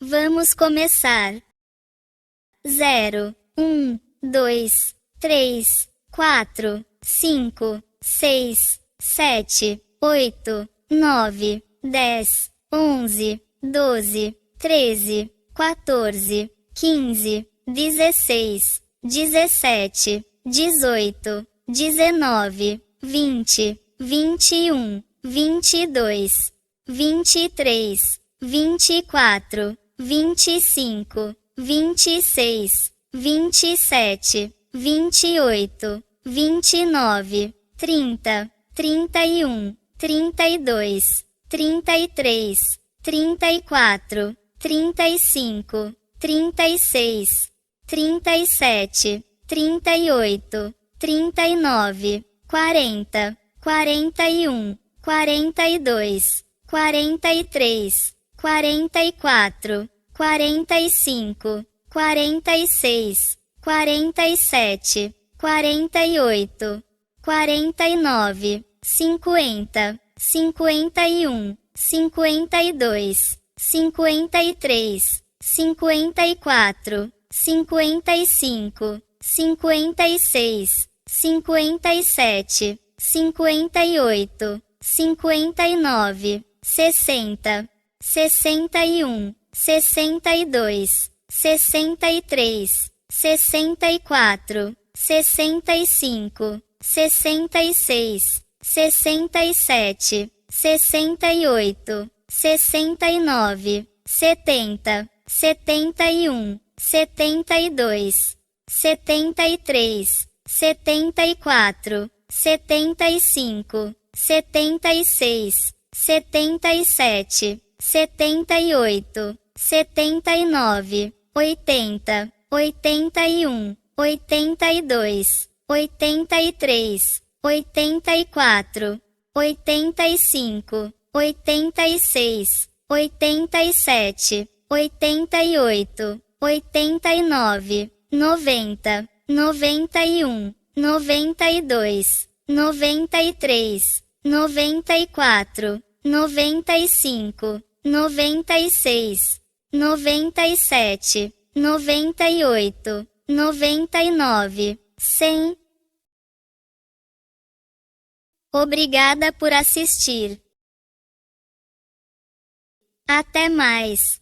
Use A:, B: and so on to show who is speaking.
A: Vamos começar. 0, 1, 2, 3, 4, 5, 6, 7, 8, 9, 10, 11, 12, 13, 14, 15, 16, 17, 18, 19, 20, 21, 22, 23, 24, 25, 26, 27, 28, 29, 30, 31, 32, 33, 34, 35, 36, 37, 38, 39, 40, 41, 42, 43, 44, 45, 46, 47, 48, 49, 50, 51, 52, 53, 54, 55, 56, 57, 58, 59, 60, 61, 62, 63, 64, 65, 66, 67, 68, 69, 70, 71, 72, 73, 74, 75, 76, 77, 78, 79, 80, 81, 82, 83, 84, 85, 86, 87, 88, 89, 90, 91, 92, 93, 94, 95, 96, 97, 98, 99, 100. Obrigada por assistir. Até mais.